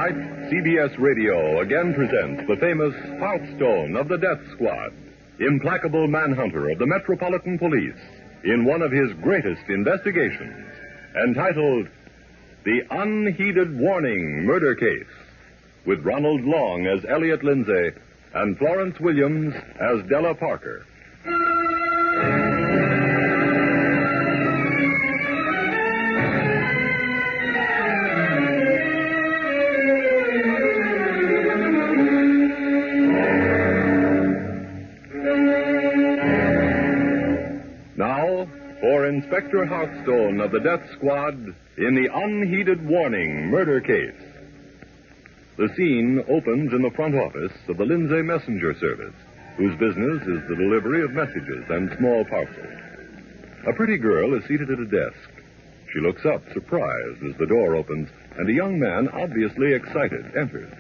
Tonight, CBS Radio again presents the famous Hearthstone of the Death Squad, implacable manhunter of the Metropolitan Police, in one of his greatest investigations, entitled The Unheeded Warning Murder Case, with Ronald Long as Elliot Lindsay and Florence Williams as Della Parker. Now, for Inspector Hearthstone of the Death Squad in the Unheeded Warning Murder Case. The scene opens in the front office of the Lindsay Messenger Service, whose business is the delivery of messages and small parcels. A pretty girl is seated at a desk. She looks up, surprised, as the door opens, and a young man, obviously excited, enters.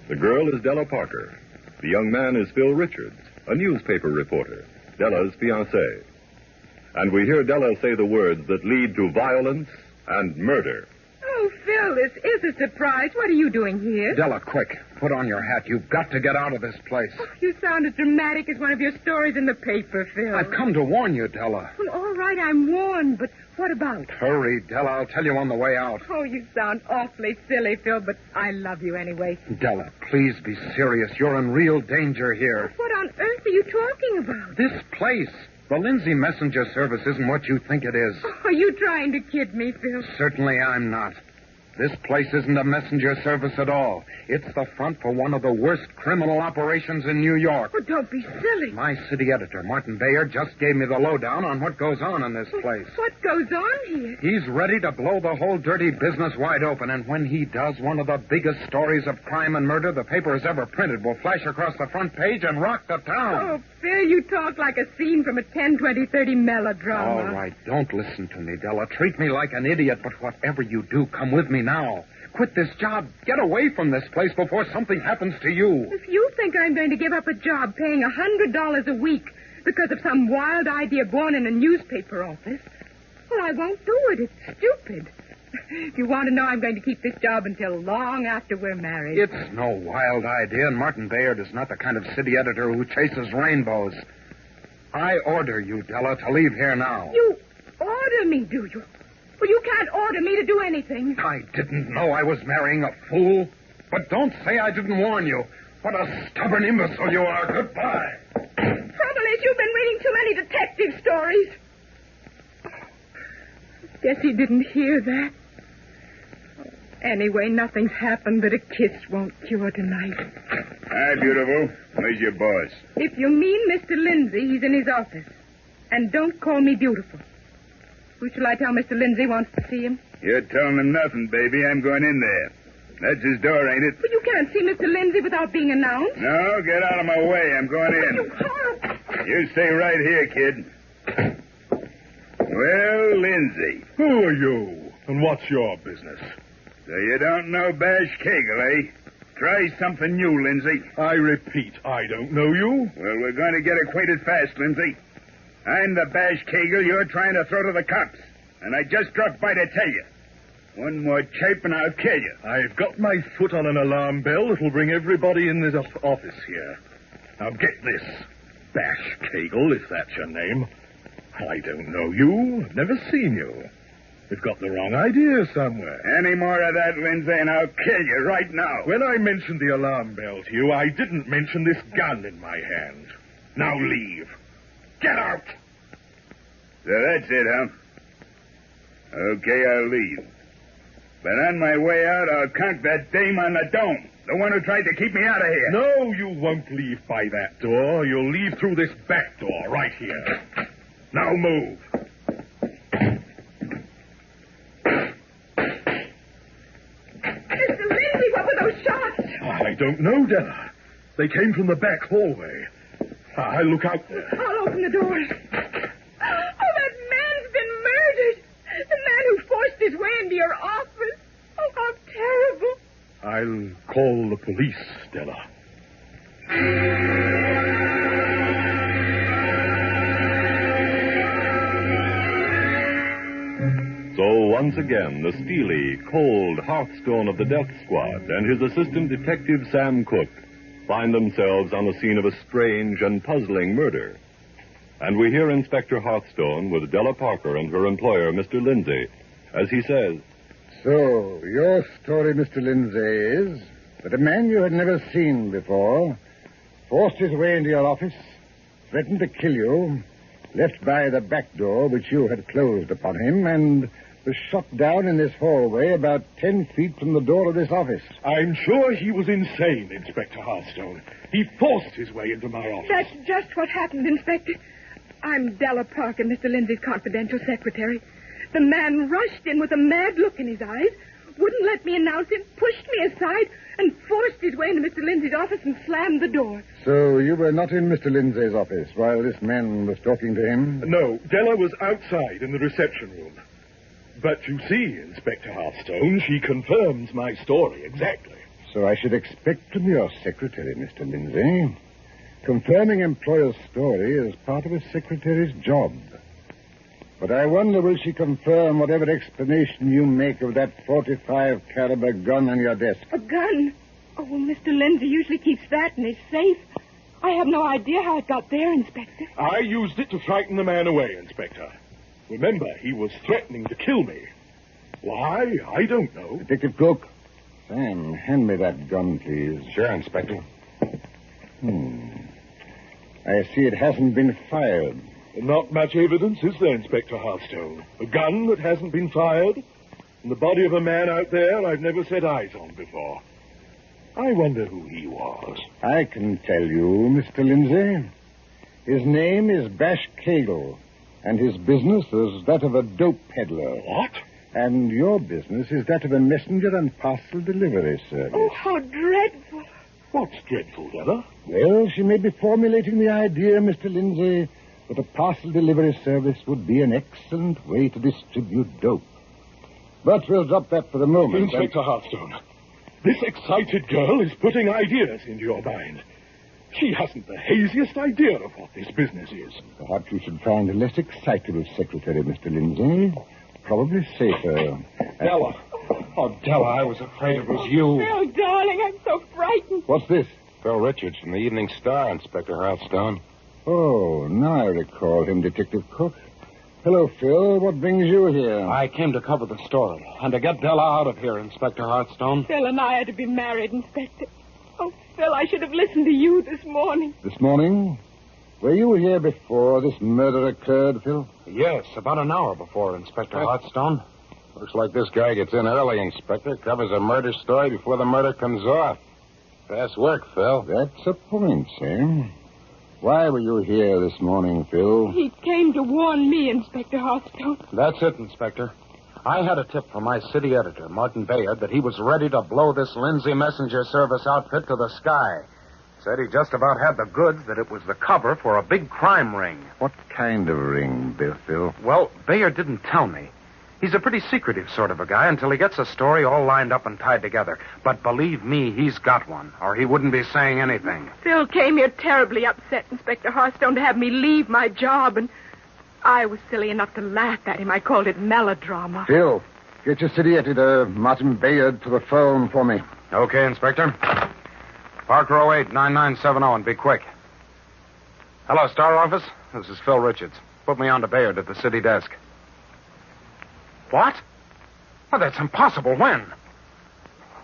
The girl is Della Parker. The young man is Phil Richards, a newspaper reporter, Della's fiancé. And we hear Della say the words that lead to violence and murder. Oh, Phil, this is a surprise. What are you doing here? Della, quick. Put on your hat. You've got to get out of this place. Oh, you sound as dramatic as one of your stories in the paper, Phil. I've come to warn you, Della. Well, all right, I'm warned, but what about? Hurry, Della. I'll tell you on the way out. Oh, you sound awfully silly, Phil, but I love you anyway. Della, please be serious. You're in real danger here. What on earth are you talking about? This place. The Lindsay Messenger Service isn't what you think it is. Oh, are you trying to kid me, Phil? Certainly I'm not. This place isn't a messenger service at all. It's the front for one of the worst criminal operations in New York. Oh, don't be silly. My city editor, Martin Bayer, just gave me the lowdown on what goes on in this place. What goes on here? He's ready to blow the whole dirty business wide open, and when he does, one of the biggest stories of crime and murder the paper has ever printed will flash across the front page and rock the town. Oh, Phil, you talk like a scene from a 10, 20, 30 melodrama. All right, don't listen to me, Della. Treat me like an idiot, but whatever you do, come with me now. Quit this job. Get away from this place before something happens to you. If you think I'm going to give up a job paying $100 a week because of some wild idea born in a newspaper office, well, I won't do it. It's stupid. If you want to know, I'm going to keep this job until long after we're married. It's no wild idea, and Martin Bayard is not the kind of city editor who chases rainbows. I order you, Della, to leave here now. You order me, do you? Well, you can't order me to do anything. I didn't know I was marrying a fool. But don't say I didn't warn you. What a stubborn imbecile you are. Goodbye. Trouble is, you've been reading too many detective stories. Guess he didn't hear that. Anyway, nothing's happened that a kiss won't cure tonight. Hi, beautiful. Where's your boss? If you mean Mr. Lindsay, he's in his office. And don't call me beautiful. Who shall I tell Mr. Lindsay wants to see him? You're telling him nothing, baby. I'm going in there. That's his door, ain't it? But you can't see Mr. Lindsay without being announced. No, get out of my way. I'm going in. You can't. You stay right here, kid. Well, Lindsay. Who are you? And what's your business? So you don't know Bash Kegel, eh? Try something new, Lindsay. I repeat, I don't know you. Well, we're going to get acquainted fast, Lindsay. I'm the Bash Kegel you're trying to throw to the cops. And I just dropped by to tell you. One more chirp and I'll kill you. I've got my foot on an alarm bell that'll bring everybody in this office here. Now get this. Bash Kegel, if that's your name. I don't know you. I've never seen you. You've got the wrong idea somewhere. Any more of that, Lindsay, and I'll kill you right now. When I mentioned the alarm bell to you, I didn't mention this gun in my hand. Now leave. Get out! So that's it, huh? Okay, I'll leave. But on my way out, I'll conk that dame on the dome. The one who tried to keep me out of here. No, you won't leave by that door. You'll leave through this back door right here. Now move. Mr. Lindsay, what were those shots? I don't know, Della. They came from the back hallway. I'll look out there. I'll open the doors. Oh, that man's been murdered. The man who forced his way into your office. Oh, how terrible. I'll call the police, Della. So once again the steely, cold Hearthstone of the Death Squad and his assistant detective Sam Cook find themselves on the scene of a strange and puzzling murder. And we hear Inspector Hearthstone with Della Parker and her employer, Mr. Lindsay, as he says, So, your story, Mr. Lindsay, is that a man you had never seen before forced his way into your office, threatened to kill you, left by the back door which you had closed upon him, and was shot down in this hallway about 10 feet from the door of this office. I'm sure he was insane, Inspector Hearthstone. He forced his way into my office. That's just what happened, Inspector. I'm Della Parker, Mr. Lindsay's confidential secretary. The man rushed in with a mad look in his eyes, wouldn't let me announce him, pushed me aside, and forced his way into Mr. Lindsay's office and slammed the door. So you were not in Mr. Lindsay's office while this man was talking to him? No, Della was outside in the reception room. But you see, Inspector Hearthstone, she confirms my story exactly. So I should expect from your secretary, Mr. Lindsay. Confirming employer's story is part of a secretary's job. But I wonder, will she confirm whatever explanation you make of that .45 caliber gun on your desk? A gun? Oh, well, Mr. Lindsay usually keeps that in his safe. I have no idea how it got there, Inspector. I used it to frighten the man away, Inspector. Remember, he was threatening to kill me. Why? I don't know. Detective Cook, Sam, hand me that gun, please. Sure, Inspector. I see it hasn't been fired. Not much evidence, is there, Inspector Hearthstone? A gun that hasn't been fired, and the body of a man out there I've never set eyes on before. I wonder who he was. I can tell you, Mr. Lindsay. His name is Bash Cagle, and his business is that of a dope peddler. What? And your business is that of a messenger and parcel delivery service. Oh, how dreadful. What's dreadful, Della? Well, she may be formulating the idea, Mr. Lindsay, that a parcel delivery service would be an excellent way to distribute dope. But we'll drop that for the moment. Inspector Hearthstone, this excited girl is putting ideas into your mind. She hasn't the haziest idea of what this business is. Perhaps you should find a less excitable secretary, Mr. Lindsay. Probably safer. Della. Oh, Della, I was afraid it was you. Phil, darling, I'm so frightened. What's this? Phil Richards from the Evening Star, Inspector Hearthstone. Oh, now I recall him, Detective Cook. Hello, Phil. What brings you here? I came to cover the story and to get Della out of here, Inspector Hearthstone. Phil and I are to be married, Inspector. Oh, Phil, I should have listened to you this morning. This morning? Were you here before this murder occurred, Phil? Yes, about an hour before, Inspector Hearthstone. Looks like this guy gets in early, Inspector. Covers a murder story before the murder comes off. Fast work, Phil. That's a point, Sam. Why were you here this morning, Phil? He came to warn me, Inspector Hearthstone. That's it, Inspector. I had a tip from my city editor, Martin Bayard, that he was ready to blow this Lindsay Messenger Service outfit to the sky. Said he just about had the goods, that it was the cover for a big crime ring. What kind of ring, Phil? Well, Bayard didn't tell me. He's a pretty secretive sort of a guy until he gets a story all lined up and tied together. But believe me, he's got one, or he wouldn't be saying anything. Phil came here terribly upset, Inspector Hearthstone, to have me leave my job, and I was silly enough to laugh at him. I called it melodrama. Phil, get your city editor, Martin Bayard, to the phone for me. Okay, Inspector. Parker 08-9970, and be quick. Hello, Star Office. This is Phil Richards. Put me on to Bayard at the city desk. What? Oh, that's impossible. When?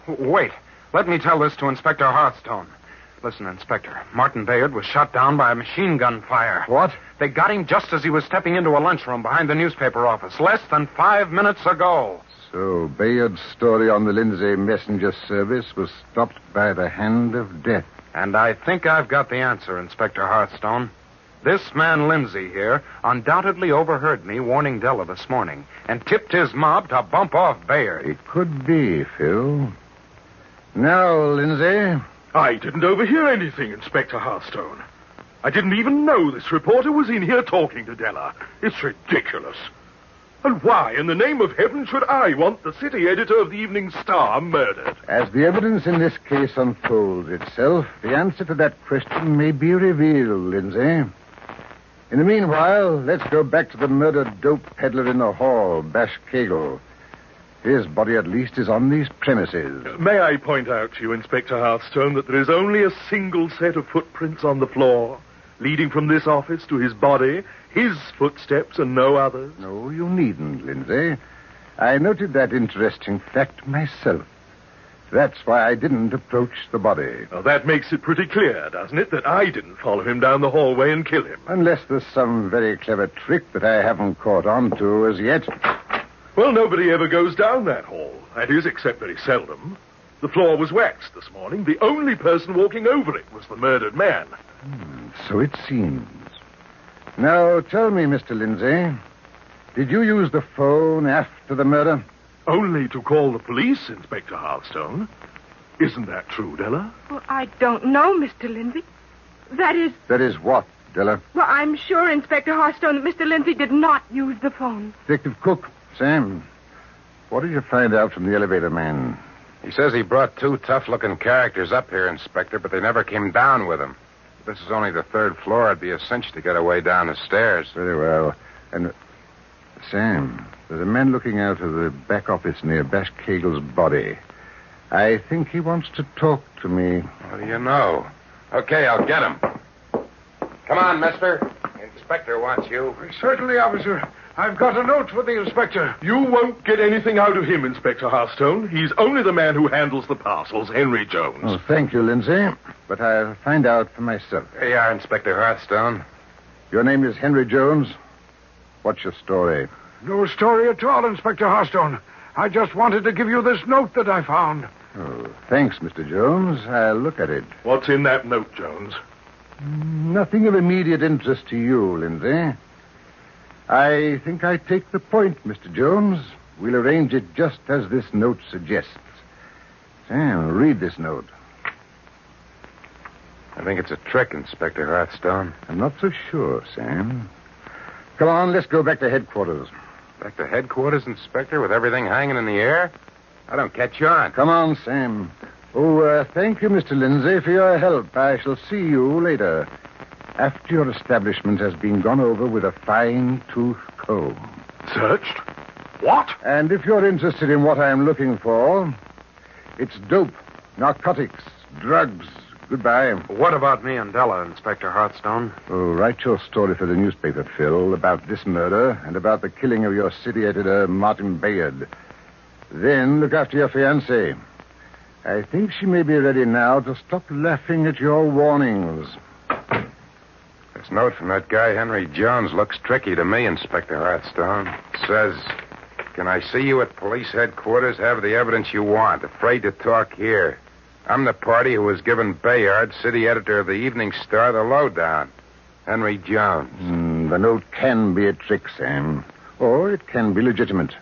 Wait. Let me tell this to Inspector Hearthstone. Listen, Inspector. Martin Bayard was shot down by a machine gun fire. What? They got him just as he was stepping into a lunchroom behind the newspaper office, less than 5 minutes ago. So Bayard's story on the Lindsay Messenger Service was stopped by the hand of death. And I think I've got the answer, Inspector Hearthstone. This man Lindsay here undoubtedly overheard me warning Della this morning and tipped his mob to bump off Bayard. It could be, Phil. Now, Lindsay. I didn't overhear anything, Inspector Hearthstone. I didn't even know this reporter was in here talking to Della. It's ridiculous. And why, in the name of heaven, should I want the city editor of the Evening Star murdered? As the evidence in this case unfolds itself, the answer to that question may be revealed, Lindsay. In the meanwhile, let's go back to the murdered dope peddler in the hall, Bash Cagle, His body, at least, is on these premises. May I point out to you, Inspector Hearthstone, that there is only a single set of footprints on the floor, leading from this office to his body, his footsteps and no others? No, you needn't, Lindsay. I noted that interesting fact myself. That's why I didn't approach the body. Well, that makes it pretty clear, doesn't it, that I didn't follow him down the hallway and kill him. Unless there's some very clever trick that I haven't caught on to as yet. Well, nobody ever goes down that hall. That is, except very seldom. The floor was waxed this morning. The only person walking over it was the murdered man. So it seems. Now, tell me, Mr. Lindsay, did you use the phone after the murder? Only to call the police, Inspector Hearthstone. Isn't that true, Della? Well, I don't know, Mr. Lindsay. That is... That is what, Della? Well, I'm sure, Inspector Hearthstone, that Mr. Lindsay did not use the phone. Detective Cook, Sam, what did you find out from the elevator man? He says he brought two tough-looking characters up here, Inspector, but they never came down with him. If this is only the third floor, it'd be a cinch to get away down the stairs. Very well. And, Sam, there's a man looking out of the back office near Bash Kegel's body. I think he wants to talk to me. What do you know? Okay, I'll get him. Come on, mister. The inspector wants you. Certainly, officer. I've got a note for the inspector. You won't get anything out of him, Inspector Hearthstone. He's only the man who handles the parcels, Henry Jones. Oh, thank you, Lindsay. But I'll find out for myself. Here you are, Inspector Hearthstone. Your name is Henry Jones. What's your story? No story at all, Inspector Hearthstone. I just wanted to give you this note that I found. Oh, thanks, Mr. Jones. I'll look at it. What's in that note, Jones? Nothing of immediate interest to you, Lindsay. I think I take the point, Mr. Jones. We'll arrange it just as this note suggests. Sam, read this note. I think it's a trick, Inspector Hearthstone. I'm not so sure, Sam. Come on, let's go back to headquarters. Back to headquarters, Inspector, with everything hanging in the air? I don't catch on. Come on, Sam. Oh, thank you, Mr. Lindsay, for your help. I shall see you later, after your establishment has been gone over with a fine-tooth comb. Searched? What? And if you're interested in what I'm looking for, it's dope, narcotics, drugs. Goodbye. What about me and Della, Inspector Hearthstone? Oh, write your story for the newspaper, Phil, about this murder and about the killing of your city editor, Martin Bayard. Then look after your fiancée. I think she may be ready now to stop laughing at your warnings. This note from that guy, Henry Jones, looks tricky to me, Inspector Hearthstone. It says, can I see you at police headquarters? Have the evidence you want. Afraid to talk here. I'm the party who was given Bayard, city editor of the Evening Star, the lowdown. Henry Jones. The note can be a trick, Sam. Or it can be legitimate.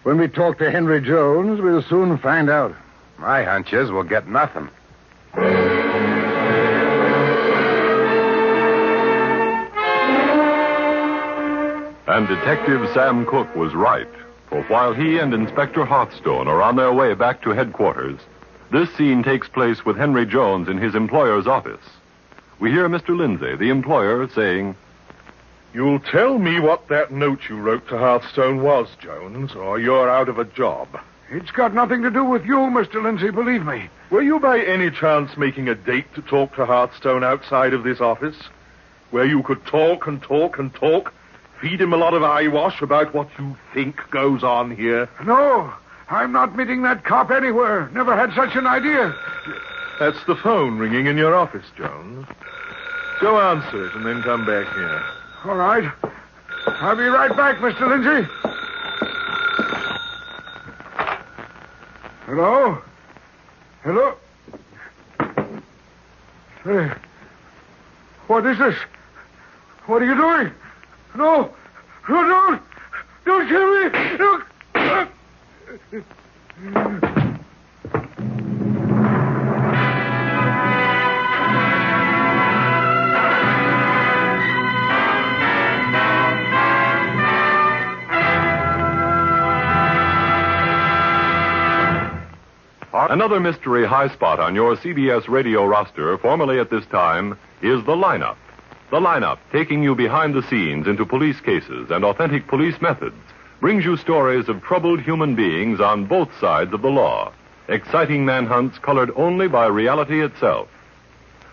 When we talk to Henry Jones, we'll soon find out. My hunch is we'll get nothing. And Detective Sam Cook was right. For while he and Inspector Hearthstone are on their way back to headquarters, this scene takes place with Henry Jones in his employer's office. We hear Mr. Lindsay, the employer, saying, You'll tell me what that note you wrote to Hearthstone was, Jones, or you're out of a job. It's got nothing to do with you, Mr. Lindsay, believe me. Were you by any chance making a date to talk to Hearthstone outside of this office? Where you could talk and talk and talk, feed him a lot of eyewash about what you think goes on here? No, I'm not meeting that cop anywhere. Never had such an idea. That's the phone ringing in your office, Jones. Go answer it and then come back here. All right. I'll be right back, Mr. Lindsay. Hello? Hello? Hey. What is this? What are you doing? No. No, don't. Don't kill me. No. Another mystery high spot on your CBS radio roster, formerly at this time, is The Lineup. The Lineup, taking you behind the scenes into police cases and authentic police methods, brings you stories of troubled human beings on both sides of the law, exciting manhunts colored only by reality itself.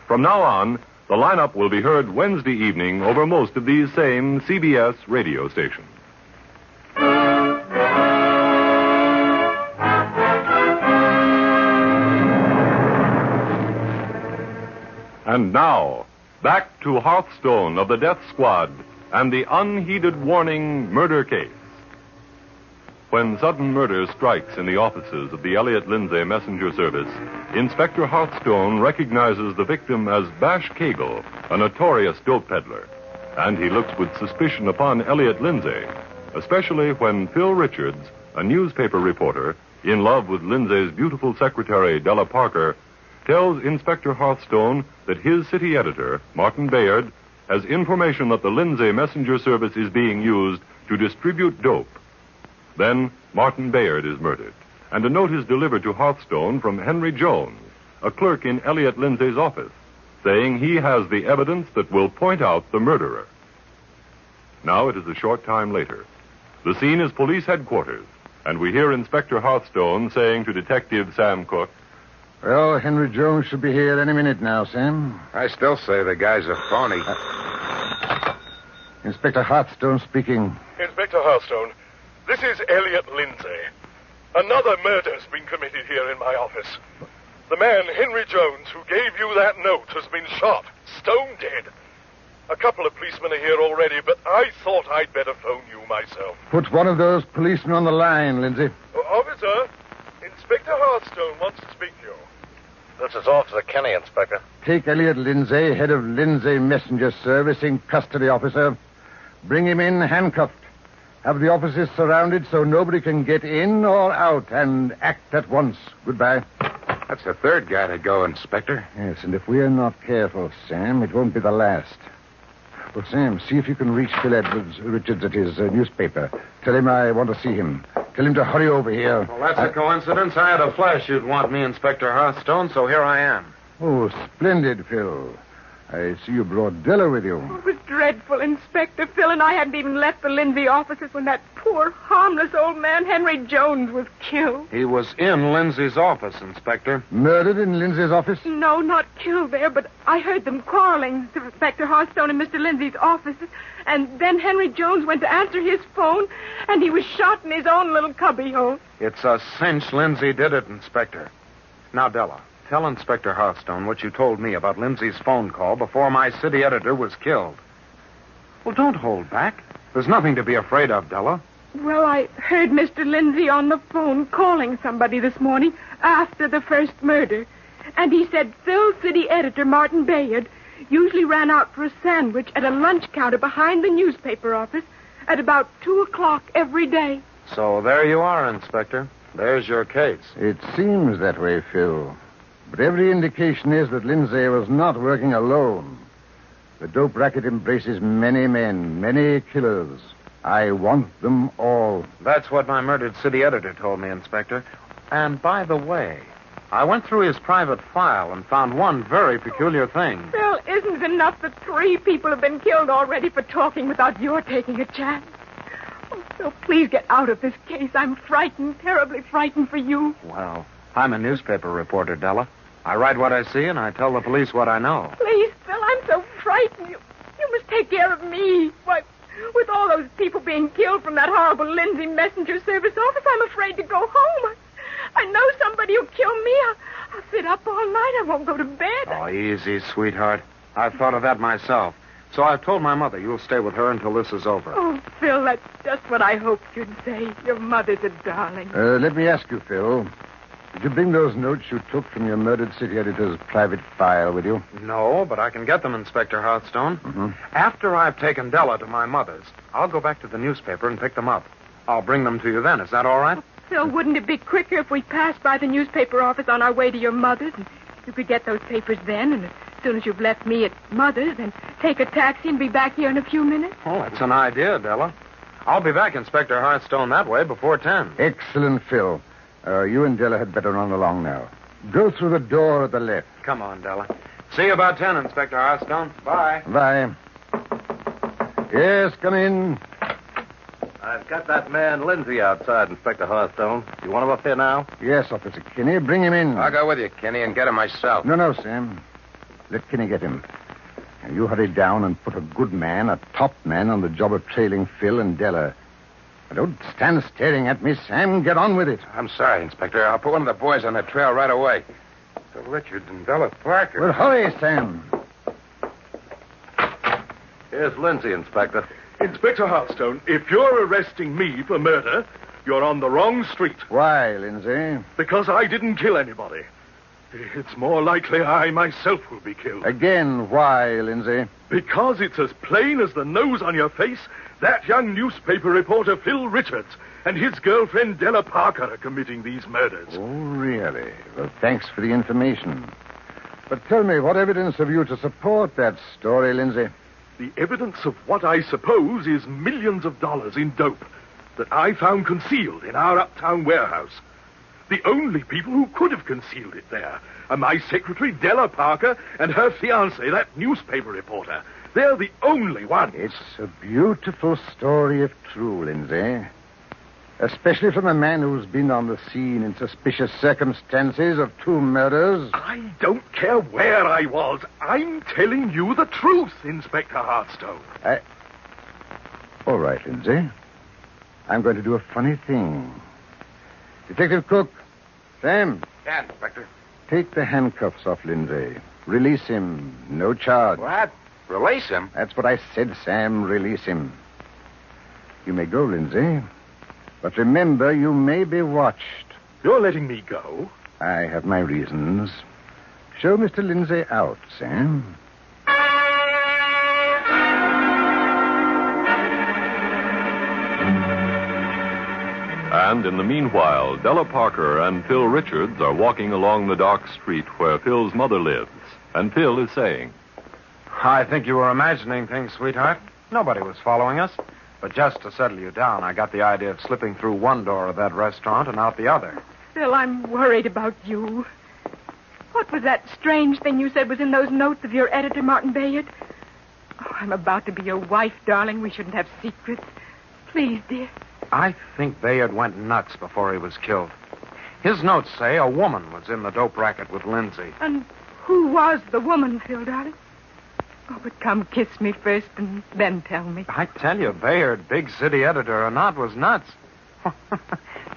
From now on, the lineup will be heard Wednesday evening over most of these same CBS radio stations. And now, back to Hearthstone of the Death Squad and the Unheeded Warning murder case. When sudden murder strikes in the offices of the Elliott Lindsay Messenger Service, Inspector Hearthstone recognizes the victim as Bash Cagle, a notorious dope peddler. And he looks with suspicion upon Elliott Lindsay, especially when Phil Richards, a newspaper reporter, in love with Lindsay's beautiful secretary, Della Parker, tells Inspector Hearthstone that his city editor, Martin Bayard, has information that the Lindsay Messenger Service is being used to distribute dope. Then Martin Bayard is murdered, and a note is delivered to Hearthstone from Henry Jones, a clerk in Elliott Lindsay's office, saying he has the evidence that will point out the murderer. Now it is a short time later. The scene is police headquarters, and we hear Inspector Hearthstone saying to Detective Sam Cook, Well, Henry Jones should be here any minute now, Sam. I still say the guy's a phony. Inspector Hearthstone speaking. Inspector Hearthstone, this is Elliott Lindsay. Another murder's been committed here in my office. The man, Henry Jones, who gave you that note, has been shot, stone dead. A couple of policemen are here already, but I thought I'd better phone you myself. Put one of those policemen on the line, Lindsay. Officer, Inspector Hearthstone wants to speak to you. This is Officer Kenny, Inspector. Take Elliott Lindsay, head of Lindsay Messenger Service, in custody, officer. Bring him in handcuffed. Have the offices surrounded so nobody can get in or out, and act at once. Goodbye. That's the third guy to go, Inspector. Yes, and if we're not careful, Sam, it won't be the last. Well, Sam, see if you can reach Phil Richards at his newspaper. Tell him I want to see him. Tell him to hurry over here. Well, that's a coincidence. I had a flash you'd want me, Inspector Hearthstone, so here I am. Oh, splendid, Phil. I see you brought Della with you. Oh, it was dreadful, Inspector. Phil and I hadn't even left the Lindsay offices when that poor, harmless old man, Henry Jones, was killed. He was in Lindsay's office, Inspector. Murdered in Lindsay's office? No, not killed there, but I heard them quarreling, Inspector Hearthstone and Mr. Lindsay's offices. And then Henry Jones went to answer his phone, and he was shot in his own little cubbyhole. It's a cinch Lindsay did it, Inspector. Now, Della, tell Inspector Hearthstone what you told me about Lindsay's phone call before my city editor was killed. Well, don't hold back. There's nothing to be afraid of, Della. Well, I heard Mr. Lindsay on the phone calling somebody this morning after the first murder. And he said Phil's city editor, Martin Bayard, usually ran out for a sandwich at a lunch counter behind the newspaper office at about 2 o'clock every day. So there you are, Inspector. There's your case. It seems that way, Phil. But every indication is that Lindsay was not working alone. The dope racket embraces many men, many killers. I want them all. That's what my murdered city editor told me, Inspector. And by the way, I went through his private file and found one very peculiar thing. Phil, isn't it enough that 3 people have been killed already for talking without your taking a chance? Oh, Phil, please get out of this case. I'm frightened, terribly frightened for you. Well, I'm a newspaper reporter, Della. I write what I see, and I tell the police what I know. Please, Phil, I'm so frightened. You must take care of me. Why, with all those people being killed from that horrible Lindsay Messenger Service office, I'm afraid to go home. I know somebody who'll kill me. I'll sit up all night. I won't go to bed. Oh, easy, sweetheart. I've thought of that myself. So I've told my mother you'll stay with her until this is over. Oh, Phil, that's just what I hoped you'd say. Your mother's a darling. Let me ask you, Phil. Did you bring those notes you took from your murdered city editor's private file with you? No, but I can get them, Inspector Hearthstone. Mm-hmm. After I've taken Della to my mother's, I'll go back to the newspaper and pick them up. I'll bring them to you then. Is that all right? Phil, wouldn't it be quicker if we passed by the newspaper office on our way to your mother's? And you could get those papers then, and as soon as you've left me at mother's, then take a taxi and be back here in a few minutes? Oh, that's an idea, Della. I'll be back, Inspector Hearthstone, that way before 10. Excellent, Phil. You and Della had better run along now. Go through the door at the left. Come on, Della. See you about 10, Inspector Hearthstone. Bye. Bye. Yes, come in. I've got that man Lindsay outside, Inspector Hearthstone. You want him up here now? Yes, Officer Kinney. Bring him in. I'll go with you, Kenny, and get him myself. No, Sam. Let Kinney get him. And you hurry down and put a good man, a top man, on the job of trailing Phil and Della. Now, don't stand staring at me, Sam. Get on with it. I'm sorry, Inspector. I'll put one of the boys on the trail right away. Phil Richards and Della Parker. Well, hurry, Sam. Here's Lindsay, Inspector. Inspector Hearthstone, if you're arresting me for murder, you're on the wrong street. Why, Lindsay? Because I didn't kill anybody. It's more likely I myself will be killed. Again, why, Lindsay? Because it's as plain as the nose on your face that young newspaper reporter Phil Richards and his girlfriend Della Parker are committing these murders. Oh, really? Well, thanks for the information. But tell me, what evidence have you to support that story, Lindsay? The evidence of what I suppose is millions of dollars in dope that I found concealed in our uptown warehouse. The only people who could have concealed it there are my secretary, Della Parker, and her fiancé, that newspaper reporter. They're the only ones. It's a beautiful story if true, Lindsay. Especially from a man who's been on the scene in suspicious circumstances of 2 murders. I don't care where I was. I'm telling you the truth, Inspector Hearthstone. All right, Lindsay. I'm going to do a funny thing. Detective Cook. Sam. Yeah, Inspector. Take the handcuffs off Lindsay. Release him. No charge. What? Release him? That's what I said, Sam. Release him. You may go, Lindsay. But remember, you may be watched. You're letting me go? I have my reasons. Show Mr. Lindsay out, Sam. And in the meanwhile, Della Parker and Phil Richards are walking along the dark street where Phil's mother lives. And Phil is saying, I think you were imagining things, sweetheart. Nobody was following us. But just to settle you down, I got the idea of slipping through one door of that restaurant and out the other. Phil, I'm worried about you. What was that strange thing you said was in those notes of your editor, Martin Bayard? Oh, I'm about to be your wife, darling. We shouldn't have secrets. Please, dear. I think Bayard went nuts before he was killed. His notes say a woman was in the dope racket with Lindsay. And who was the woman, Phil, darling? Oh, but come kiss me first and then tell me. I tell you, Bayard, big city editor or not, was nuts.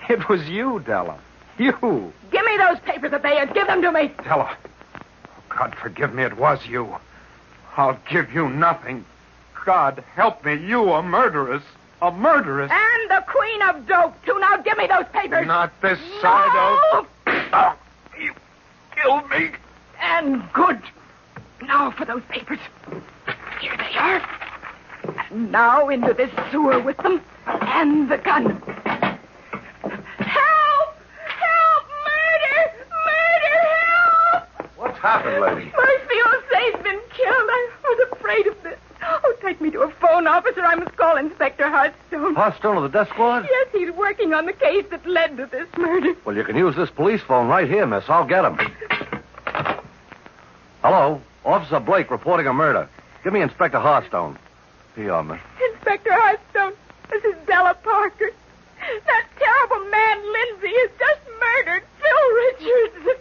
It was you, Della. You. Give me those papers of Bayard. Give them to me. Della. Oh, God forgive me, it was you. I'll give you nothing. God help me, you a murderess. A murderess. And the queen of dope, too. Now give me those papers. Not this side of... Oh, you killed me. And good. Now for those papers. Here they are. And now into this sewer with them. And the gun. Help! Help! Murder! Murder! Help! What's happened, lady? My fiancé's been killed. I was afraid of this. Oh, take me to a phone officer. I must call Inspector Hearthstone. Hearthstone of the death squad? Yes, he's working on the case that led to this murder. Well, you can use this police phone right here, miss. I'll get him. Hello? Officer Blake reporting a murder. Give me Inspector Hearthstone. Here you are, miss. Inspector Hearthstone, this is Della Parker. That terrible man, Lindsay, has just murdered Phil Richards.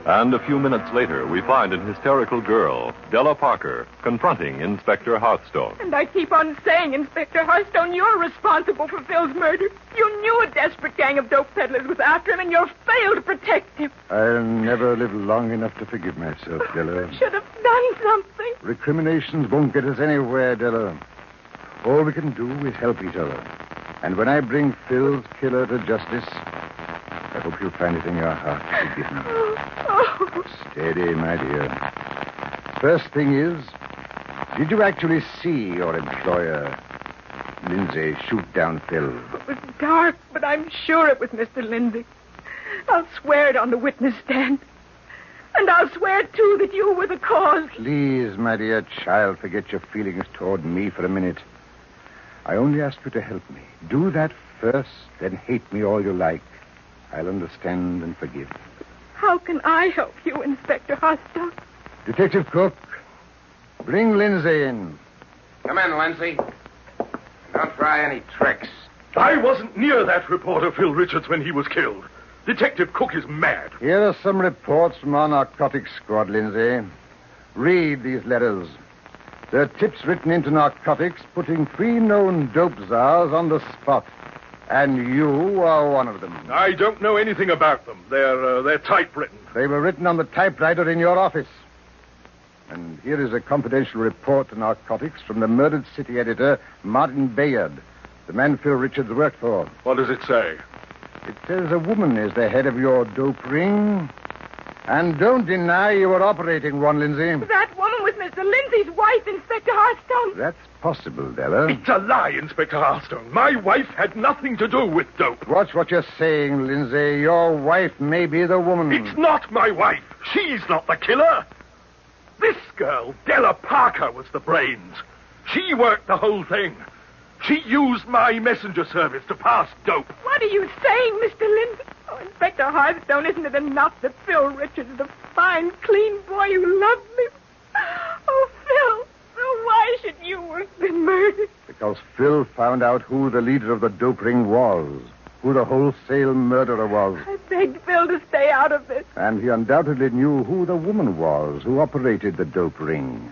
And a few minutes later, we find an hysterical girl, Della Parker, confronting Inspector Hearthstone. And I keep on saying, Inspector Hearthstone, you're responsible for Phil's murder. You knew a desperate gang of dope peddlers was after him, and you failed to protect him. I'll never live long enough to forgive myself, Della. Should have done something. Recriminations won't get us anywhere, Della. All we can do is help each other. And when I bring Phil's killer to justice, I hope you'll find it in your heart to forgive me. Oh. Steady, my dear. First thing is, did you actually see your employer, Lindsay, shoot down Phil? It was dark, but I'm sure it was Mr. Lindsay. I'll swear it on the witness stand. And I'll swear, too, that you were the cause. Please, my dear child, forget your feelings toward me for a minute. I only ask you to help me. Do that first, then hate me all you like. I'll understand and forgive. How can I help you, Inspector Hearthstone? Detective Cook, bring Lindsay in. Come in, Lindsay. Don't try any tricks. I wasn't near that reporter, Phil Richards, when he was killed. Detective Cook is mad. Here are some reports from our narcotics squad, Lindsay. Read these letters. There are tips written into narcotics putting 3 known dope czars on the spot. And you are one of them. I don't know anything about them. They're typewritten. They were written on the typewriter in your office. And here is a confidential report to narcotics from the murdered city editor, Martin Bayard, the man Phil Richards worked for. What does it say? It says a woman is the head of your dope ring. And don't deny you were operating one, Lindsay. That woman was Mr. Lindsay's wife, Inspector Hearthstone. That's possible, Della. It's a lie, Inspector Hearthstone. My wife had nothing to do with dope. Watch what you're saying, Lindsay. Your wife may be the woman. It's not my wife. She's not the killer. This girl, Della Parker, was the brains. She worked the whole thing. She used my messenger service to pass dope. What are you saying, Mr. Lindsay? Oh, Inspector Hearthstone, isn't it enough that Phil Richards, the fine, clean boy who loved me? Oh, Phil, why should you have been murdered? Because Phil found out who the leader of the dope ring was, who the wholesale murderer was. I begged Phil to stay out of this. And he undoubtedly knew who the woman was who operated the dope ring.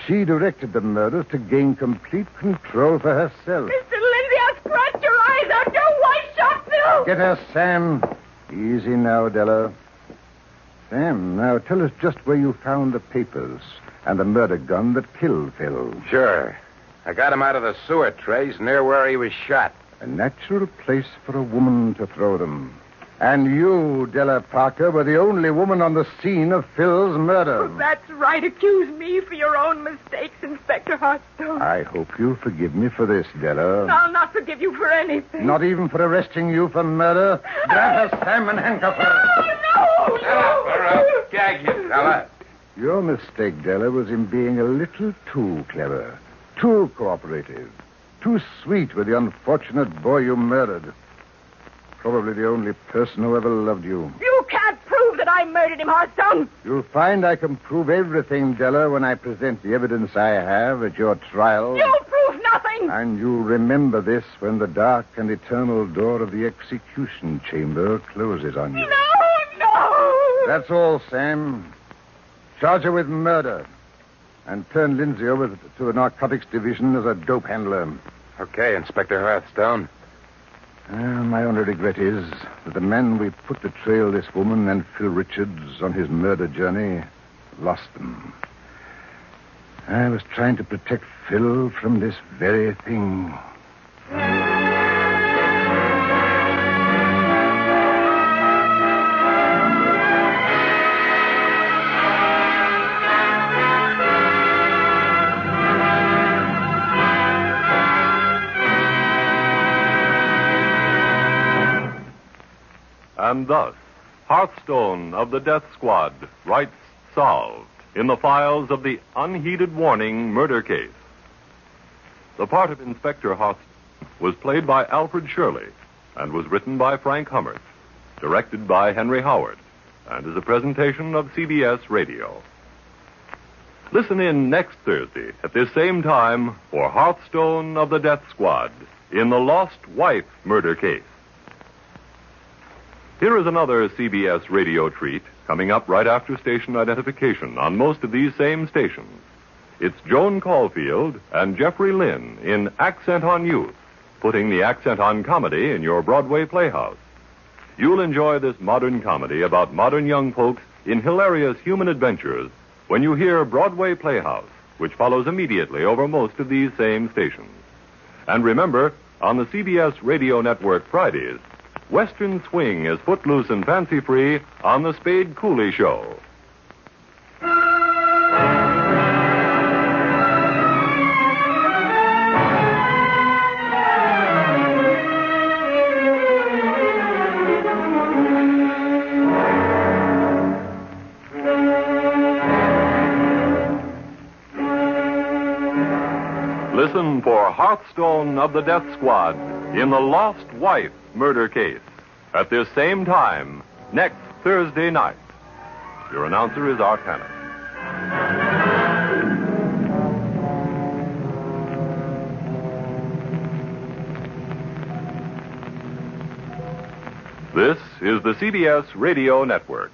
She directed the murders to gain complete control for herself. Mr. Lindsay, I'll scratch your eyes out. Don't white shot, Phil. Get her, Sam. Easy now, Della. Sam, now tell us just where you found the papers and the murder gun that killed Phil. Sure. I got him out of the sewer trays near where he was shot. A natural place for a woman to throw them. And you, Della Parker, were the only woman on the scene of Phil's murder. Oh, that's right. Accuse me for your own mistakes, Inspector Hearthstone. I hope you'll forgive me for this, Della. I'll not forgive you for anything. Not even for arresting you for murder? Grab her, Sam, and handcuff her. No. I'll gag you, fella. Your mistake, Della, was in being a little too clever, too cooperative, too sweet with the unfortunate boy you murdered. Probably the only person who ever loved you. You can't prove that I murdered him, Hearthstone. You'll find I can prove everything, Della, when I present the evidence I have at your trial. You'll prove nothing. And you'll remember this when the dark and eternal door of the execution chamber closes on you. No. That's all, Sam. Charge her with murder. And turn Lindsay over to the narcotics division as a dope handler. Okay, Inspector Hearthstone. My only regret is that the man we put to trail this woman and Phil Richards on his murder journey lost them. I was trying to protect Phil from this very thing. And thus, Hearthstone of the Death Squad writes solved in the files of the Unheeded Warning murder case. The part of Inspector Hearthstone was played by Alfred Shirley and was written by Frank Hummert, directed by Henry Howard, and is a presentation of CBS Radio. Listen in next Thursday at this same time for Hearthstone of the Death Squad in the Lost Wife murder case. Here is another CBS radio treat coming up right after station identification on most of these same stations. It's Joan Caulfield and Jeffrey Lynn in Accent on Youth, putting the accent on comedy in your Broadway playhouse. You'll enjoy this modern comedy about modern young folks in hilarious human adventures when you hear Broadway Playhouse, which follows immediately over most of these same stations. And remember, on the CBS Radio Network Fridays, Western swing is footloose and fancy-free on the Spade Cooley Show. Listen for Hearthstone of the Death Squad in the Lost Wife murder case at this same time next Thursday night. Your announcer is Art Hanna. This is the CBS Radio Network.